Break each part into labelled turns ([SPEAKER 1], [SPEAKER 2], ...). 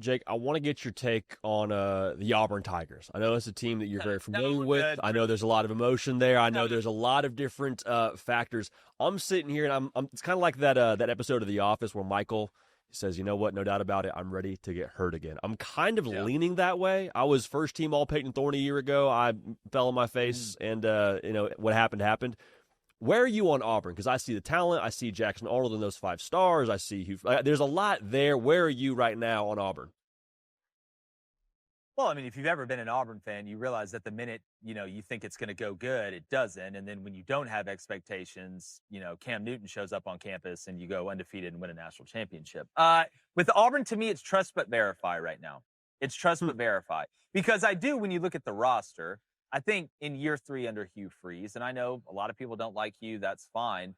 [SPEAKER 1] Jake, I want to get your take on the Auburn Tigers. I know it's a team that you're very familiar with.
[SPEAKER 2] Good.
[SPEAKER 1] I know there's a lot of emotion there. I know there's a lot of different factors. I'm sitting here, and I'm it's kind of like that episode of The Office where Michael says, "You know what? No doubt about it. I'm ready to get hurt again." I'm kind of leaning that way. I was first team All Peyton Thorne a year ago. I fell on my face, and what happened. Where are you on Auburn? Because I see the talent. I see Jackson Arnold in those 5 stars. I see Hugh. There's a lot there. Where are you right now on Auburn?
[SPEAKER 2] Well, I mean, if you've ever been an Auburn fan, you realize that the minute, you think it's going to go good, it doesn't. And then when you don't have expectations, Cam Newton shows up on campus and you go undefeated and win a national championship. With Auburn, to me, it's trust but verify right now. It's trust but verify. Because when you look at the roster, I think in year 3 under Hugh Freeze, and I know a lot of people don't like Hugh, that's fine.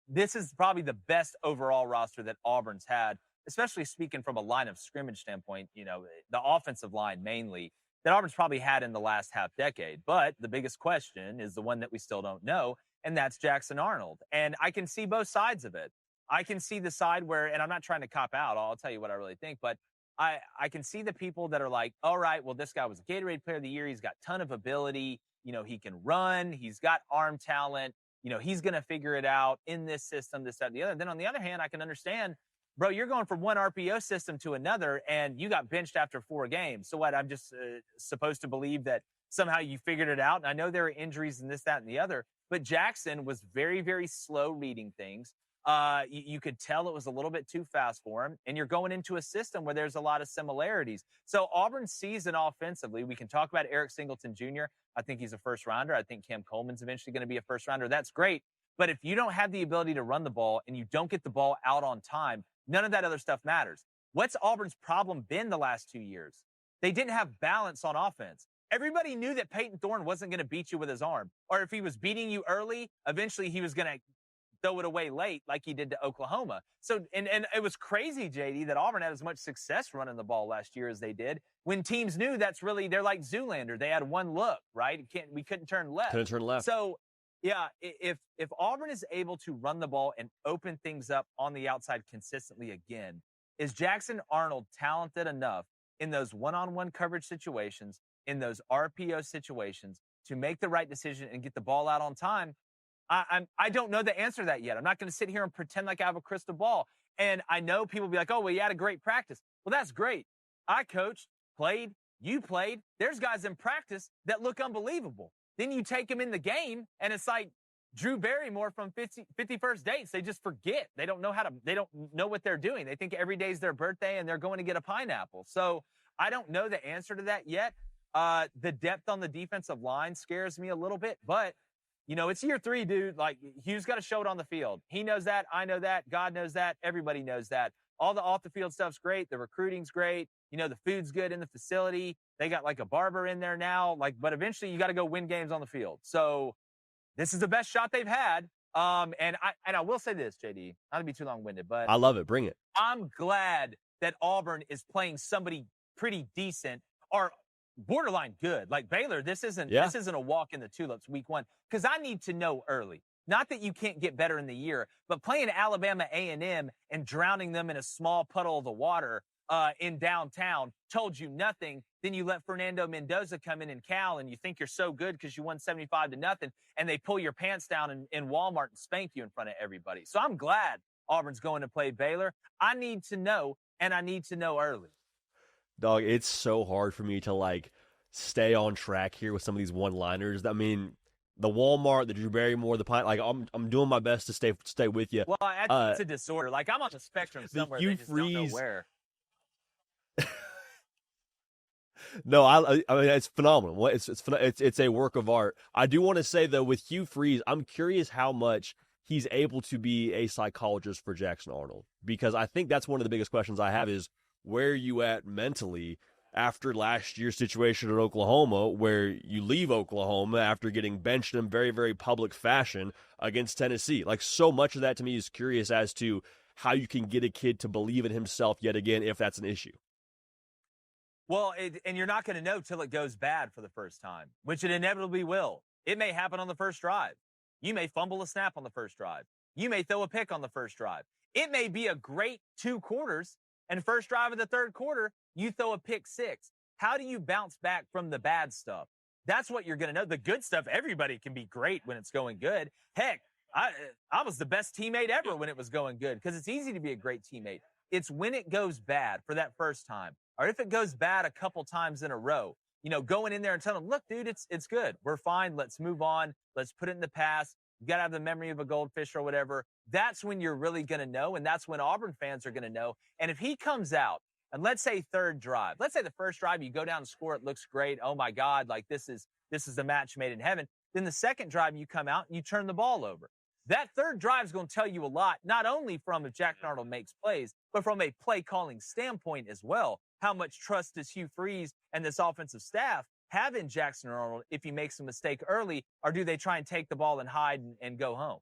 [SPEAKER 2] This is probably the best overall roster that Auburn's had, especially speaking from a line of scrimmage standpoint, the offensive line mainly, that Auburn's probably had in the last half decade. But the biggest question is the one that we still don't know, and that's Jackson Arnold. And I can see both sides of it. I can see the side where, and I'm not trying to cop out, I'll tell you what I really think, but I can see the people that are like, all right, well, this guy was a Gatorade Player of the Year. He's got a ton of ability. He can run. He's got arm talent. He's going to figure it out in this system, this, that, and the other. Then on the other hand, I can understand, bro, you're going from one RPO system to another, and you got benched after 4 games. So what, I'm just supposed to believe that somehow you figured it out? And I know there are injuries and this, that, and the other, but Jackson was very, very slow reading things. You could tell it was a little bit too fast for him, and you're going into a system where there's a lot of similarities. So Auburn's season offensively, we can talk about Eric Singleton Jr. I think he's a first rounder. I think Cam Coleman's eventually going to be a first rounder. That's great. But if you don't have the ability to run the ball and you don't get the ball out on time, none of that other stuff matters. What's Auburn's problem been the last 2 years? They didn't have balance on offense. Everybody knew that Peyton Thorne wasn't going to beat you with his arm. Or if he was beating you early, eventually he was going to throw it away late like he did to Oklahoma. So, and it was crazy, JD, that Auburn had as much success running the ball last year as they did when teams knew they're like Zoolander. They had one look, right? We couldn't turn left.
[SPEAKER 1] Couldn't turn left.
[SPEAKER 2] So, yeah, if Auburn is able to run the ball and open things up on the outside consistently again, is Jackson Arnold talented enough in those one-on-one coverage situations, in those RPO situations, to make the right decision and get the ball out on time? I don't know the answer to that yet. I'm not going to sit here and pretend like I have a crystal ball. And I know people will be like, oh, well, you had a great practice. Well, that's great. I coached, played, you played. There's guys in practice that look unbelievable. Then you take them in the game, and it's like Drew Barrymore from 51st Dates. They just forget. They don't know what they're doing. They think every day's their birthday, and they're going to get a pineapple. So I don't know the answer to that yet. The depth on the defensive line scares me a little bit, but it's year 3, dude. Like, Hugh's got to show it on the field. He knows that. I know that. God knows that. Everybody knows that. All the off-the-field stuff's great. The recruiting's great. The food's good in the facility. They got, like, a barber in there now. But eventually you got to go win games on the field. So this is the best shot they've had. And I will say this, JD. Not to be too long-winded, but
[SPEAKER 1] I love it. Bring it.
[SPEAKER 2] I'm glad that Auburn is playing somebody pretty decent or borderline good. Like Baylor, this isn't a walk in the tulips week 1, because I need to know early. Not that you can't get better in the year, but playing Alabama A&M and drowning them in a small puddle of the water in downtown told you nothing. Then you let Fernando Mendoza come in Cal, and you think you're so good because you won 75-0, and they pull your pants down in Walmart and spank you in front of everybody. So I'm glad Auburn's going to play Baylor. I need to know, and I need to know early.
[SPEAKER 1] Dog, it's so hard for me to stay on track here with some of these one-liners. I mean, the Walmart, the Drew Barrymore, the pint. I'm doing my best to stay with you.
[SPEAKER 2] Well, it's a disorder. I'm on the spectrum somewhere. They just don't know where.
[SPEAKER 1] No, I mean, it's phenomenal. It's a work of art. I do want to say though, with Hugh Freeze, I'm curious how much he's able to be a psychologist for Jackson Arnold, because I think that's one of the biggest questions I have is, where are you at mentally after last year's situation at Oklahoma, where you leave Oklahoma after getting benched in very, very public fashion against Tennessee? So much of that to me is curious as to how you can get a kid to believe in himself yet again, if that's an issue.
[SPEAKER 2] Well, and you're not going to know till it goes bad for the first time, which it inevitably will. It may happen on the first drive. You may fumble a snap on the first drive. You may throw a pick on the first drive. It may be a great 2 quarters, and first drive of the third quarter, you throw a pick six. How do you bounce back from the bad stuff? That's what you're going to know. The good stuff, everybody can be great when it's going good. Heck, I was the best teammate ever when it was going good because it's easy to be a great teammate. It's when it goes bad for that first time, or if it goes bad a couple times in a row, going in there and telling them, look, dude, it's good. We're fine. Let's move on. Let's put it in the past. You got to have the memory of a goldfish or whatever. That's when you're really going to know, and that's when Auburn fans are going to know. And if he comes out, and let's say third drive, let's say the first drive, you go down and score, it looks great. Oh my God, like this is a match made in heaven. Then the second drive, you come out and you turn the ball over. That third drive is going to tell you a lot, not only from if Jackson Arnold makes plays, but from a play calling standpoint as well. How much trust does Hugh Freeze and this offensive staff have in Jackson Arnold if he makes a mistake early, or do they try and take the ball and hide and go home?